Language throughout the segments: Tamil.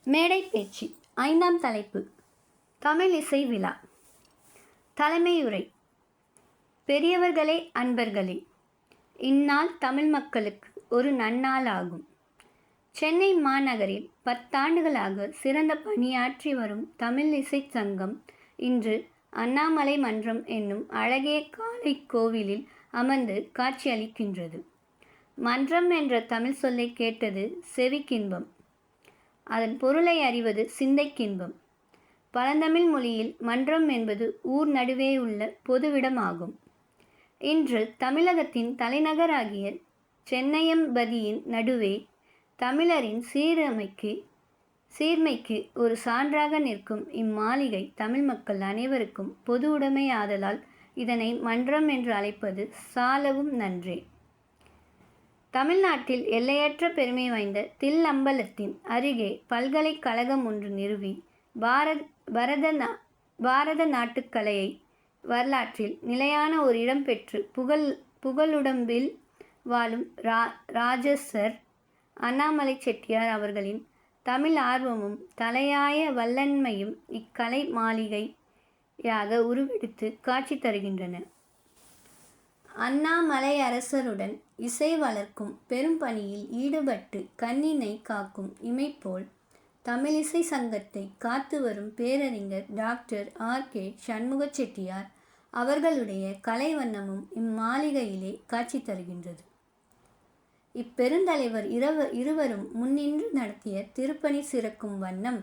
மேடை பேச்சு. 5ஆம் தலைப்பு தமிழ் இசை விழா. தலைமையுரை. பெரியவர்களே, அன்பர்களே, இந்நாள் தமிழ் மக்களுக்கு ஒரு நன்னாள் ஆகும். சென்னை மாநகரில் 10 ஆண்டுகளாக சிறந்த பணியாற்றி வரும் தமிழ் இசை சங்கம் இன்று அண்ணாமலை மன்றம் என்னும் அழகிய காளை கோவிலில் அமர்ந்து காட்சியளிக்கின்றது. மன்றம் என்ற தமிழ் சொல்லை கேட்டது செவிக்கின்பம், அதன் பொருளை அறிவது சிந்தைக்கின்பம். பழந்தமிழ் மொழியில் மன்றம் என்பது ஊர் நடுவே உள்ள பொதுவிடமாகும். இன்று தமிழகத்தின் தலைநகராகிய சென்னையம்பதியின் நடுவே தமிழரின் சீர்மைக்கு ஒரு சான்றாக நிற்கும் இம்மாளிகை தமிழ் மக்கள் அனைவருக்கும் பொது உடைமை ஆதலால் இதனை மன்றம் என்று அழைப்பது சாலவும் நன்றே. தமிழ்நாட்டில் எல்லையற்ற பெருமை வாய்ந்த தில்லம்பலத்தின் அருகே பல்கலைக்கழகம் ஒன்று நிறுவி பாரத நாட்டுக்கலையை வரலாற்றில் நிலையான ஒரு இடம் பெற்று புகழுடம்பில் வாழும் ராஜசர் அண்ணாமலை செட்டியார் அவர்களின் தமிழ் ஆர்வமும் தலையாய வல்லன்மையும் இக்கலை மாளிகையாக உருவெடுத்து காட்சி தருகின்றன. அண்ணாமலையரசருடன் இசை வளர்க்கும் பெரும் பணியில் ஈடுபட்டு கண்ணினை காக்கும் இமைப்போல் தமிழிசை சங்கத்தை காத்து வரும் பேரறிஞர் டாக்டர் R.K. சண்முக செட்டியார் அவர்களுடைய கலைவண்ணமும் இம்மாளிகையிலே காட்சி தருகின்றது. இப்பெருந்தலைவர் இருவரும் முன்னின்று நடத்திய திருப்பணி சிறக்கும் வண்ணம்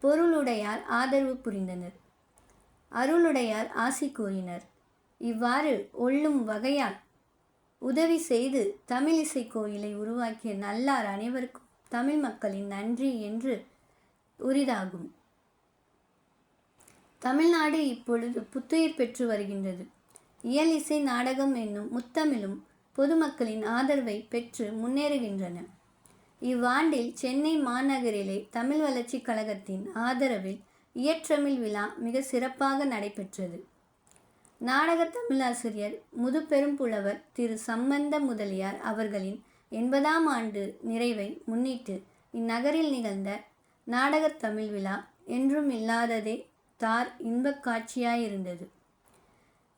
பொருளுடையார் ஆதரவு புரிந்தனர், அருளுடையார் ஆசி கூறினர். இவ்வாறு ஒள்ளும் வகையால் உதவி செய்து தமிழிசை கோயிலை உருவாக்கிய நல்லார் அனைவருக்கும் தமிழ் மக்களின் நன்றி என்று உரிதாகும். தமிழ்நாடு இப்பொழுது புத்துயிர் பெற்று வருகின்றது. இயல் இசை நாடகம் என்னும் முத்தமிழும் பொதுமக்களின் ஆதரவை பெற்று முன்னேறுகின்றன. இவ்வாண்டில் சென்னை மாநகரிலே தமிழ் வளர்ச்சி கழகத்தின் ஆதரவில் இயற்றமிழ் விழா மிக சிறப்பாக நடைபெற்றது. நாடக தமிழாசிரியர் முதுபெரும் புலவர் திரு சம்பந்த முதலியார் அவர்களின் 80ஆம் ஆண்டு நிறைவை முன்னிட்டு இந்நகரில் நிகழ்ந்த நாடகத் தமிழ் விழா என்றும் இல்லாததே இன்பக் காட்சியாயிருந்தது.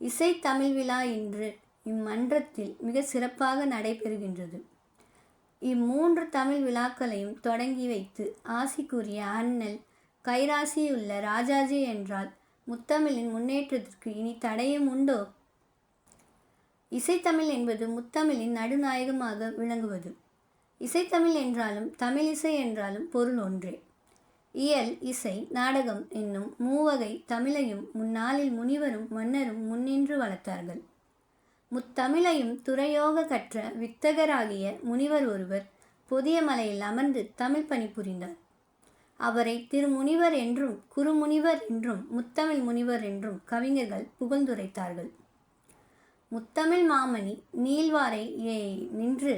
இசை தமிழ் விழா இன்று இம்மன்றத்தில் மிக சிறப்பாக நடைபெறுகின்றது. இம்மூன்று தமிழ் விழாக்களையும் தொடங்கி வைத்து ஆசி கூறிய அண்ணல் கைராசியுள்ள ராஜாஜி என்றால் முத்தமிழின் முன்னேற்றத்திற்கு இனி தடையும் உண்டோ? இசைத்தமிழ் என்பது முத்தமிழின் நடுநாயகமாக விளங்குவது. இசைத்தமிழ் என்றாலும் தமிழிசை என்றாலும் பொருள் ஒன்றே. இயல், இசை, நாடகம் என்னும் மூவகை தமிழையும் முன்னாளில் முனிவரும் மன்னரும் முன்னின்று வளர்த்தார்கள். முத்தமிழையும் துறையோக கற்ற வித்தகராகிய முனிவர் ஒருவர் பொதியமலையில் அமர்ந்து தமிழ் பணி புரிந்தார். அவரை திருமுனிவர் என்றும் குருமுனிவர் என்றும் முத்தமிழ் முனிவர் என்றும் கவிஞர்கள் புகழ்ந்துரைத்தார்கள். முத்தமிழ் மாமணி நீள்வாரை நின்று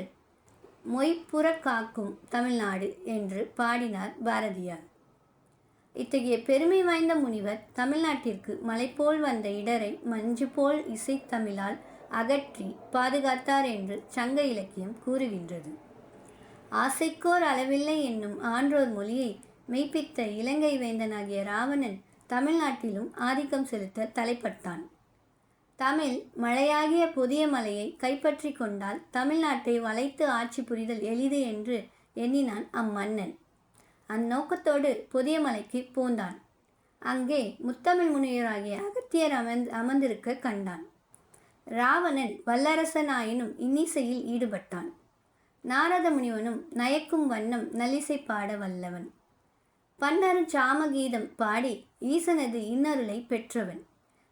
மொய்ப்புற காக்கும் தமிழ்நாடு என்று பாடினார் பாரதியார். இத்தகைய பெருமை வாய்ந்த முனிவர் தமிழ்நாட்டிற்கு மலை போல் வந்த இடரை மஞ்சு போல் இசை தமிழால் அகற்றி பாதுகாத்தார் என்று சங்க இலக்கியம் கூறுகின்றது. ஆசைக்கோர் அளவில்லை என்னும் ஆன்றோர் மொழியை மெய்ப்பித்த இலங்கை வேந்தனாகிய ராவணன் தமிழ்நாட்டிலும் ஆதிக்கம் செலுத்த தலைப்பட்டான். தமிழ் மலையாகிய புதிய மலையை கைப்பற்றி கொண்டால் தமிழ்நாட்டை வளைத்து ஆட்சி புரிதல் எளிது என்று எண்ணினான் அம்மன்னன். அந்நோக்கத்தோடு புதிய மலைக்கு போந்தான். அங்கே முத்தமிழ் முனிவராகிய அகத்தியர் அமர்ந்திருக்க கண்டான். ராவணன் வல்லரசனாயினும் இன்னிசையில் ஈடுபட்டான். நாரத முனிவனும் நயக்கும் வண்ணம் நல்லிசை பாட வல்லவன். பன்னரு சாமகீதம் பாடி ஈசனது இன்னருளை பெற்றவன்.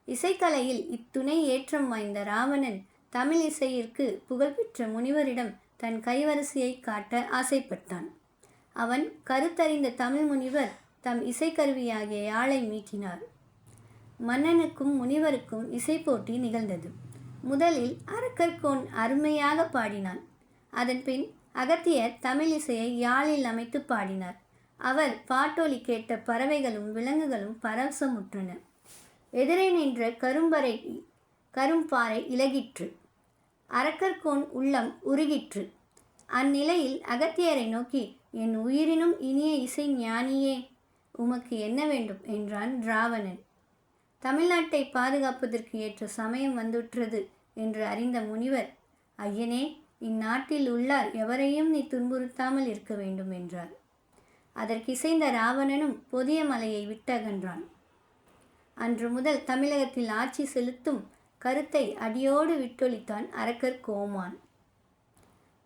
இசைக்கலையில் இத்துணை ஏற்றம் வாய்ந்த ராவணன் தமிழ் இசையிற்கு புகழ்பெற்ற முனிவரிடம் தன் கைவரிசையை காட்ட ஆசைப்பட்டான். அவன் கருத்தறிந்த தமிழ் முனிவர் தம் இசைக்கருவியாகிய யாழை மீட்டினார். மன்னனுக்கும் முனிவருக்கும் இசை போட்டி நிகழ்ந்தது. முதலில் அரக்கர்கோன் அருமையாக பாடினான். அதன்பின் அகத்தியர் தமிழ் இசையை யாழில் அமைத்து பாடினார். அவர் பாட்டொலி கேட்ட பறவைகளும் விலங்குகளும் பரவசமுற்றன. எதிரே நின்ற கரும்பாறை இலகிற்று. அரக்கர்கோன் உள்ளம் உருகிற்று. அந்நிலையில் அகத்தியரை நோக்கி, என் உயிரினும் இனிய இசை ஞானியே, உமக்கு என்ன வேண்டும் என்றான் ராவணன். தமிழ்நாட்டை பாதுகாப்பதற்கு ஏற்ற சமயம் வந்துற்றது என்று அறிந்த முனிவர், ஐயனே, இந்நாட்டில் உள்ளார் எவரையும் நீ துன்புறுத்தாமல் இருக்க வேண்டும் என்றார். அதற்கிசைந்த ராவணனும் பொதிய மலையை விட்டகன்றான். அன்று முதல் தமிழகத்தில் ஆட்சி செலுத்தும் கருத்தை அடியோடு விட்டொழித்தான் அரக்கர் கோமான்.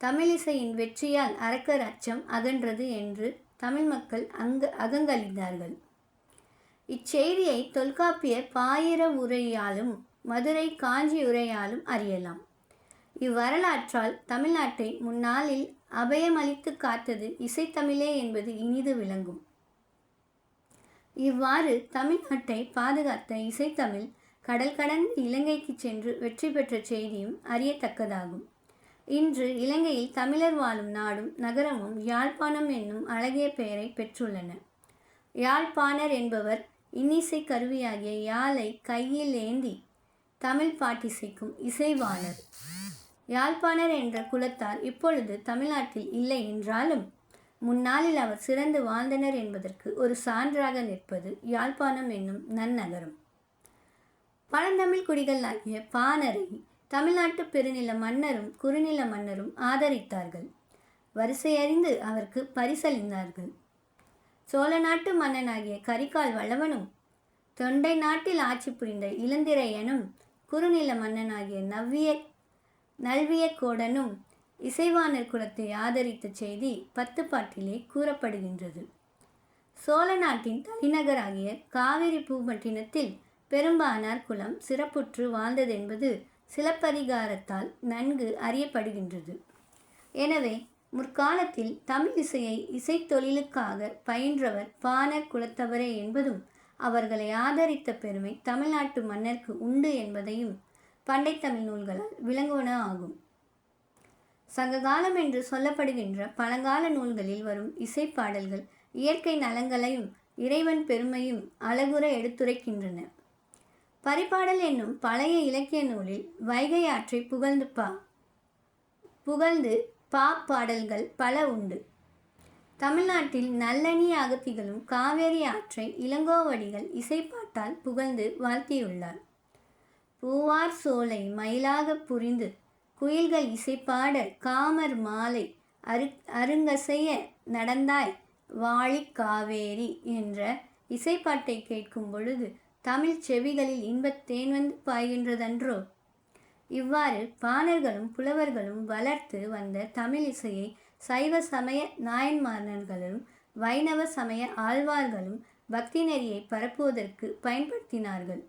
தமிழிசையின் வெற்றியால் அரக்கர் அச்சம் அகன்றது என்று தமிழ் மக்கள் அகங்கழிந்தார்கள். இச்செய்தியை தொல்காப்பிய பாயிர உரையாலும் மதுரை காஞ்சி உரையாலும் அறியலாம். இவ்வரலாற்றால் தமிழ்நாட்டை முன்னாளில் அபயமளித்து காத்தது இசைத்தமிழே என்பது இனிது விளங்கும். இவ்வாறு தமிழ்நாட்டை பாதுகாத்த இசைத்தமிழ் கடல் கடந்து இலங்கைக்கு சென்று வெற்றி பெற்ற செய்தியும் அறியத்தக்கதாகும். இன்று இலங்கையில் தமிழர் வாழும் நாடும் நகரமும் யாழ்ப்பாணம் என்னும் அழகிய பெயரை பெற்றுள்ளன. யாழ்ப்பாணர் என்பவர் இன்னிசை கருவியாகிய யாழை கையில் ஏந்தி தமிழ் பாட்டிசைக்கும் இசைவாணர். யாழ்ப்பாணர் என்ற குலத்தார் இப்பொழுது தமிழ்நாட்டில் இல்லை என்றாலும் முன்னாளில் அவர் சிறந்து வாழ்ந்தனர் என்பதற்கு ஒரு சான்றாக நிற்பது யாழ்ப்பாணம் என்னும் நன்னகரம். பழந்தமிழ் குடிகள் ஆகிய பாணரை தமிழ்நாட்டு பெருநில மன்னரும் குறுநில மன்னரும் ஆதரித்தார்கள். வரிசையறிந்து அவருக்கு பரிசளித்தார்கள். சோழ நாட்டு மன்னனாகிய கரிகால் வளவனும் தொண்டை நாட்டில் ஆட்சி புரிந்த இளந்திரையனும் குறுநில மன்னனாகிய நல்விய கோடனும் இசைவாணர் குலத்தை ஆதரித்த செய்தி 10 பாட்டிலே கூறப்படுகின்றது. சோழ நாட்டின் தலைநகராகிய காவிரி பூம்பட்டினத்தில் பெரும்பானார் குலம் சிறப்புற்று வாழ்ந்ததென்பது சிலப்பதிகாரத்தால் நன்கு அறியப்படுகின்றது. எனவே முற்காலத்தில் தமிழ் இசையை இசைத்தொழிலுக்காக பயின்றவர் பாணர் குலத்தவரே என்பதும் அவர்களை ஆதரித்த பெருமை தமிழ்நாட்டு மன்னருக்கு உண்டு என்பதையும் பண்டை தமிழ் நூல்களால் விளங்குவன ஆகும். சங்ககாலம் என்று சொல்லப்படுகின்ற பழங்கால நூல்களில் வரும் இசைப்பாடல்கள் இயற்கை நலங்களையும் இறைவன் பெருமையும் அழகுற எடுத்துரைக்கின்றன. பரிபாடல் என்னும் பழைய இலக்கிய நூலில் வைகை ஆற்றை புகழ்ந்து பாடல்கள் பல உண்டு. தமிழ்நாட்டில் நல்லணி அகத்திகளும் காவேரி ஆற்றை இளங்கோவடிகள் இசைப்பாட்டால் புகழ்ந்து வாழ்த்தியுள்ளார். பூவார் சோலை மயிலாக புரிந்து குயில்கள் இசைப்பாட காமர் மாலை அருங்கசைய நடந்தாய் வாழி காவேரி என்ற இசைப்பாட்டை கேட்கும் பொழுது தமிழ் செவிகளில் இன்பத்தேன் வந்து பாய்கின்றதன்றோ. இவ்வாறு பாணர்களும் புலவர்களும் வளர்த்து வந்த தமிழ் இசையை சைவ சமய நாயன்மார்களும் வைணவ சமய ஆழ்வார்களும் பக்தி நெறியை பரப்புவதற்கு பயன்படுத்தினார்கள்.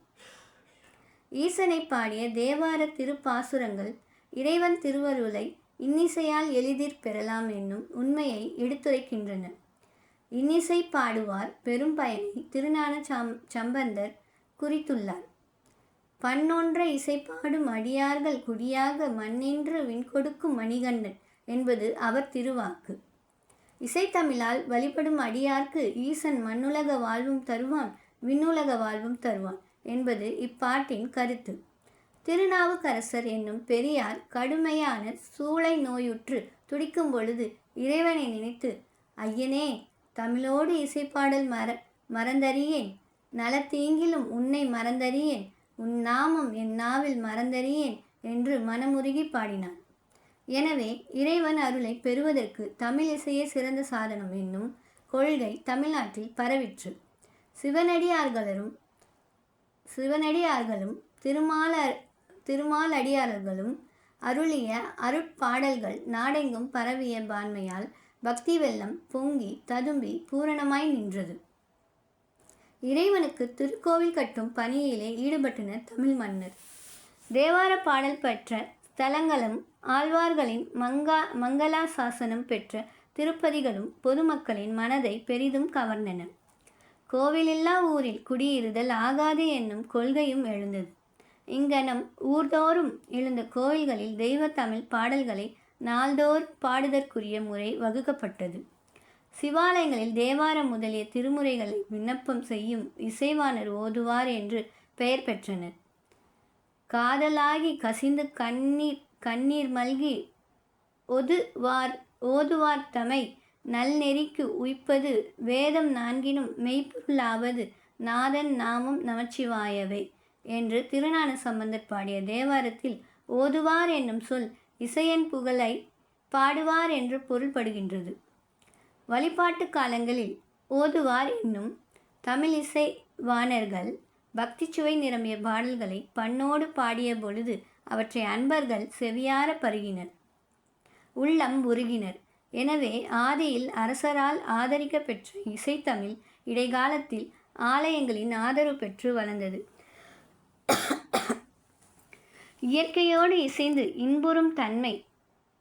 ஈசனை பாடிய தேவார திருப்பாசுரங்கள் இறைவன் திருவருளை இன்னிசையால் எளிதிற் பெறலாம் என்னும் உண்மையை எடுத்துரைக்கின்றன. இன்னிசை பாடுவார் பெரும் பயனை திருஞான சம்பந்தர் குறித்துள்ளார். பண்ணொன்ற இசைப்பாடும் அடியார்கள் குடியாக மண்ணின்று விண்கொடுக்கும் மணிகண்டன் என்பது அவர் திருவாக்கு. இசைத்தமிழால் வழிபடும் அடியார்க்கு ஈசன் மண்ணுலக வாழ்வும் தருவான் விண்ணுலக வாழ்வும் தருவான் என்பது இப்பாட்டின் கருத்து. திருநாவுக்கரசர் என்னும் பெரியார் கடுமையான சூளை நோயுற்று துடிக்கும் பொழுது இறைவனை நினைத்து, ஐயனே, தமிழோடு இசைப்பாடல் மறந்தறியேன், நலத்தீங்கிலும் உன்னை மறந்தறியேன், உன் நாமம் என் நாவில் மறந்தறியேன் என்று மனமுருகி பாடினார். எனவே இறைவன் அருளை பெறுவதற்கு தமிழ் இசையே சிறந்த சாதனம் என்னும் கொள்கை தமிழ்நாட்டில் பரவிற்று. சிவனடியார்களும் திருமாலடியார்களும் அருளிய அருட்பாடல்கள் நாடெங்கும் பரவிய பான்மையால் பக்தி வெள்ளம் பொங்கி ததும்பி பூரணமாய் நின்றது. இறைவனுக்கு திருக்கோவில் கட்டும் பணியிலே ஈடுபட்டனர் தமிழ் மன்னர். தேவார பாடல் பெற்ற ஸ்தலங்களும் ஆழ்வார்களின் மங்களா சாசனம் பெற்ற திருப்பதிகளும் பொதுமக்களின் மனதை பெரிதும் கவர்ந்தன. கோவிலில்லா ஊரில் குடியிருதல் ஆகாது என்னும் கொள்கையும் எழுந்தது. இங்கனம் ஊர்தோறும் எழுந்த கோவில்களில் தெய்வ தமிழ் பாடல்களை நாள்தோறும் பாடுதற்குரிய முறை வகுக்கப்பட்டது. சிவாலயங்களில் தேவாரம் முதலிய திருமுறைகளை விண்ணப்பம் செய்யும் இசைவாணர் ஓதுவார் என்று பெயர் பெற்றனர். காதலாகி கசிந்து கண்ணீர் மல்கி ஓதுவார் தமை நல்நெறிக்கு உய்ப்பது வேதம் நான்கினும் மெய்ப்பொருளாவது நாதன் நாமம் நமச்சிவாயவே என்று திருஞான சம்பந்தர் பாடிய தேவாரத்தில் ஓதுவார் என்னும் சொல் இசையன் புகழை பாடுவார் என்று பொருள்படுகின்றது. வழிபாட்டு காலங்களில் ஓதுவார் என்னும் தமிழ் இசை வாணர்கள் பக்தி சுவை நிரம்பிய பாடல்களை பண்ணோடு பாடிய பொழுது அவற்றை அன்பர்கள் செவியார பருகினர், உள்ளம் உருகினர். எனவே ஆதியில் அரசரால் ஆதரிக்க பெற்ற இசைத்தமிழ் இடைக்காலத்தில் ஆலயங்களின் ஆதரவு பெற்று வளர்ந்தது. இயற்கையோடு இசைந்து இன்புறும் தன்மை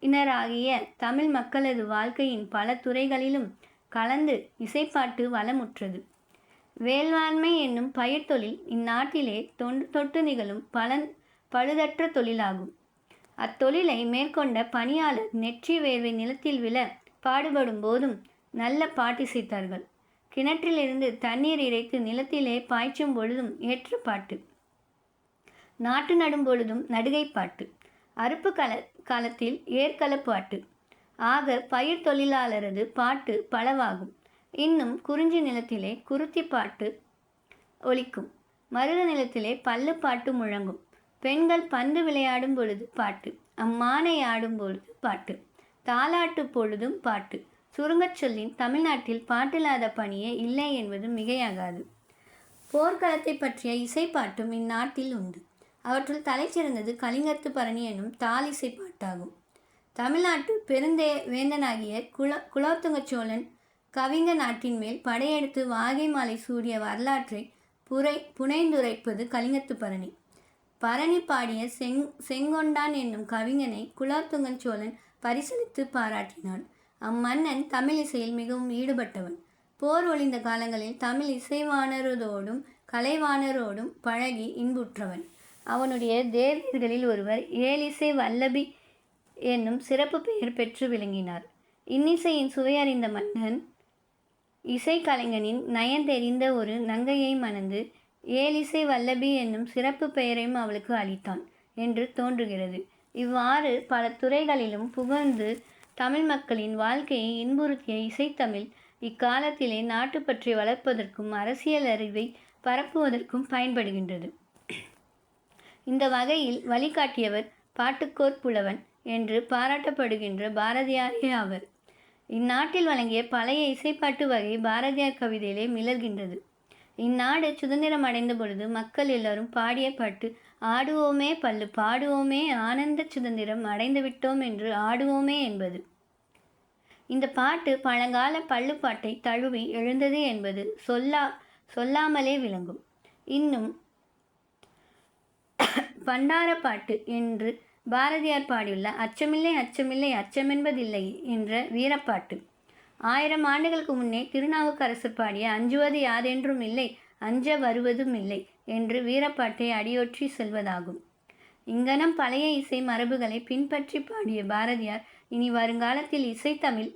இனராகிய தமிழ் மக்களது வாழ்க்கையின் பல துறைகளிலும் கலந்து இசைப்பாட்டு வளமுற்றது. வேளாண்மை என்னும் பயிர் தொழில் இந்நாட்டிலே தொன்று தொட்டு நிகழும் பழுதற்ற தொழிலாகும். அத்தொழிலை மேற்கொண்ட பணியாளர் நெற்றி வேர்வை நிலத்தில் விழ பாடுபடும் போதும் நல்ல பாட்டிசைத்தார்கள். கிணற்றிலிருந்து தண்ணீர் இறைத்து நிலத்திலே பாய்ச்சும் பொழுதும் ஏற்ற பாட்டு, நாட்டு நடும் பொழுதும் நடுகை பாட்டு, அறுப்பு காலத்தில் ஏற்களப்பாட்டு ஆக பயிர் தொழிலாளரது பாட்டு பலவாகும். இன்னும் குறிஞ்சி நிலத்திலே குருத்தி பாட்டு ஒலிக்கும், மருத நிலத்திலே பல்லு பாட்டு முழங்கும். பெண்கள் பந்து விளையாடும் பொழுது பாட்டு, அம்மானை ஆடும் பொழுது பாட்டு, தாலாட்டு பொழுதும் பாட்டு. சுருங்கச் சொல்லின் தமிழ்நாட்டில் பாட்டில்லாத பணியே இல்லை என்பது மிகையாகாது. போர்க்களத்தை பற்றிய இசைப்பாட்டும் இந்நாட்டில் உண்டு. அவற்றுள் தலைச்சிறந்தது கலிங்கத்து பரணி எனும் தால் இசைப்பாட்டாகும். தமிழ்நாட்டு வேந்தனாகிய குலோத்துங்க சோழன் கவிங்க நாட்டின் மேல் படையெடுத்து வாகை மாலை சூடிய வரலாற்றை புனைந்துரைப்பது கலிங்கத்து பரணி. பரணி பாடிய செங்கொண்டான் என்னும் கவிஞனை குலோத்துங்கன் சோழன் பரிசளித்து பாராட்டினான். அம்மன்னன் தமிழ் இசையில் மிகவும் ஈடுபட்டவன். போர் ஒளிந்த காலங்களில் தமிழ் இசைவாணரோடும் கலைவாணரோடும் பழகி இன்புற்றவன். அவனுடைய தேவியர்களில் ஒருவர் ஏலிசை வல்லபி என்னும் சிறப்பு பெயர் பெற்று விளங்கினார். இன்னிசையின் சுவையறிந்த மன்னன் இசைக்கலைஞனின் நயந்தெறிந்த ஒரு நங்கையை மணந்து ஏலிசை வல்லபி என்னும் சிறப்பு பெயரையும் அவளுக்கு அளித்தான் என்று தோன்றுகிறது. இவ்வாறு பல துறைகளிலும் புகழ்ந்து தமிழ் மக்களின் வாழ்க்கையை இன்புறுத்திய இசைத்தமிழ் இக்காலத்திலே நாட்டுப்பற்றை வளர்ப்பதற்கும் அரசியல் அறிவை பரப்புவதற்கும் பயன்படுகின்றது. இந்த வகையில் வழிகாட்டியவர் பாட்டுக்கோர் புலவன் என்று பாராட்டப்படுகின்ற பாரதியாரே ஆவர். இந்நாட்டில் வழங்கிய பழைய இசைப்பாட்டு வகை பாரதியார் கவிதையிலே மிளர்கின்றது. இந்நாடு சுதந்திரம் அடைந்த பொழுது மக்கள் எல்லாரும் பாடிய பாட்டு ஆடுவோமே பல்லு பாடுவோமே ஆனந்த சுதந்திரம் அடைந்து விட்டோம் என்று ஆடுவோமே என்பது. இந்த பாட்டு பழங்கால பள்ளுப்பாட்டை தழுவி எழுந்தது என்பது சொல்லாமலே விளங்கும். இன்னும் பண்டார பாட்டு என்று பாரதியார் பாடியுள்ள அச்சமில்லை அச்சமில்லை அச்சமென்பதில்லை என்ற வீரப்பாட்டு 1000 ஆண்டுகளுக்கு முன்னே திருநாவுக்கரசர் பாடிய அஞ்சுவது யாதென்றும் இல்லை அஞ்ச வருவதும் இல்லை என்று வீரப்பாட்டை அடியொற்றி செல்வதாகும். இங்கனம் பழைய இசை மரபுகளை பின்பற்றி பாடிய பாரதியார் இனி வருங்காலத்தில் இசைத்தமிழ்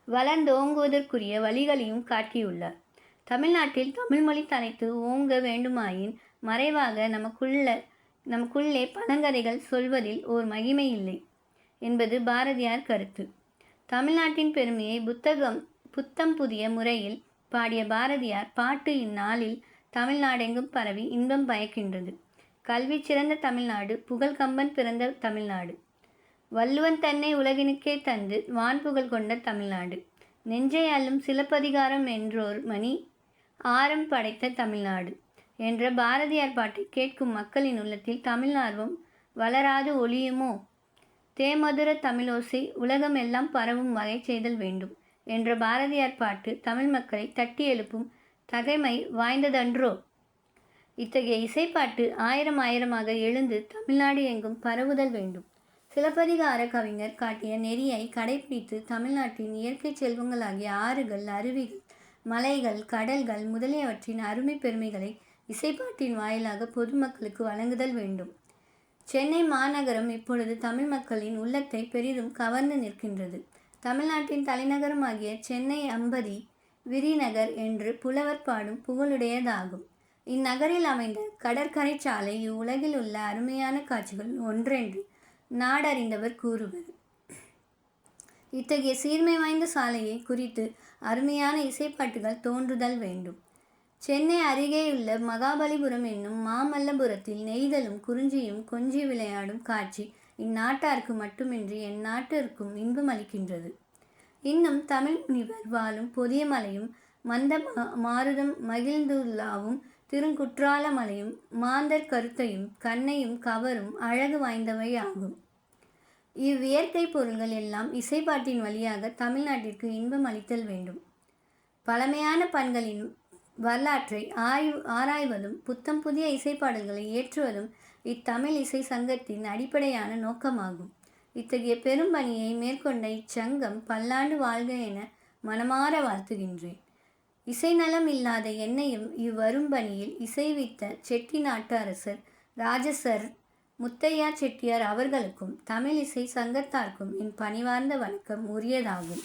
வளர்ந்தோங்குவதற்குரிய வழிகளையும் காட்டியுள்ளார். தமிழ்நாட்டில் தமிழ்மொழி தலைத்து ஓங்க வேண்டுமாயின் மறைவாக நமக்குள்ளே பழங்கதைகள் சொல்வதில் ஓர் மகிமை இல்லை என்பது பாரதியார் கருத்து. தமிழ்நாட்டின் பெருமையை புத்தம் புதிய முறையில் பாடிய பாரதியார் பாட்டு இந்நாளில் தமிழ்நாடெங்கும் பரவி இன்பம் பயக்கின்றது. கல்வி சிறந்த தமிழ்நாடு, புகழ்கம்பன் பிறந்த தமிழ்நாடு, வள்ளுவன் தன்னை உலகினுக்கே தந்து வான்புகழ் கொண்ட தமிழ்நாடு, நெஞ்சை அள்ளும் சிலப்பதிகாரம் என்றோர் மணி ஆரம் படைத்த தமிழ்நாடு என்ற பாரதியார் பாட்டை கேட்கும் மக்களின் உள்ளத்தில் தமிழார்வம் வளராது ஒளியுமோ? தேமதுர தமிழோசை உலகமெல்லாம் பரவும் வகை செய்தல் வேண்டும் என்ற பாரதியார் பாட்டு தமிழ் மக்களை தட்டி எழுப்பும் தகைமை வாய்ந்ததன்றோ? இத்தகைய இசைப்பாட்டு ஆயிரமாக எழுந்து தமிழ்நாடு எங்கும் பரவுதல் வேண்டும். சிலப்பதிகார கவிஞர் காட்டிய நெறியை கடைபிடித்து தமிழ்நாட்டின் இயற்கை செல்வங்களாகிய ஆறுகள், அருவிகள், மலைகள், கடல்கள் முதலியவற்றின் அருமை பெருமைகளை இசைப்பாட்டின் வாயிலாக பொதுமக்களுக்கு வழங்குதல் வேண்டும். சென்னை மாநகரம் இப்பொழுது தமிழ் மக்களின் உள்ளத்தை பெரிதும் கவர்ந்து நிற்கின்றது. தமிழ்நாட்டின் தலைநகரமாகிய சென்னை அம்பதி விரிநகர் என்று புலவர் பாடும் புகழுடையதாகும். இந்நகரில் அமைந்த கடற்கரை சாலை இவ்வுலகில் உள்ள அருமையான காட்சிகள் ஒன்றென்று நாடறிந்தவர் கூறுவர். இத்தகைய சீர்மை வாய்ந்த சாலையை குறித்து அருமையான இசைப்பாட்டுகள் தோன்றுதல் வேண்டும். சென்னை அருகேயுள்ள மகாபலிபுரம் என்னும் மாமல்லபுரத்தில் நெய்தலும் குறிஞ்சியும் கொஞ்சி விளையாடும் காட்சி இந்நாட்டாருக்கு மட்டுமின்றி என் நாட்டிற்கும் இன்பம் அளிக்கின்றது. இன்னும் தமிழ் முனிவர் வாழும் பொதியமலையும் மந்த மாருதம் மகிழ்ந்துள்ளாவும் திருக்குற்றால மலையும் மாந்தர் கருத்தையும் கண்ணையும் கவரும் அழகு வாய்ந்தவை ஆகும். இவ்வியற்கை பொருள்கள் எல்லாம் இசைப்பாட்டின் வழியாக தமிழ்நாட்டிற்கு இன்பம் அளித்தல் வேண்டும். பழமையான பண்களின் வரலாற்றை ஆராய்வதும் புத்தம் புதிய இசைப்பாடல்களை ஏற்றுவதும் இத்தமிழ் இசை சங்கத்தின் அடிப்படையான நோக்கமாகும். இத்தகைய பெரும் பணியை மேற்கொண்ட இச்சங்கம் பல்லாண்டு வாழ்க என மனமாற வாழ்த்துகின்றேன். இசை நலம் இல்லாத என்னையும் இவ்வரும் பணியில் இசைவித்த செட்டி நாட்டு அரசர் ராஜசர் முத்தையா செட்டியார் அவர்களுக்கும் தமிழ் இசை சங்கத்தார்க்கும் என் பணிவார்ந்த வணக்கம் உரியதாகும்.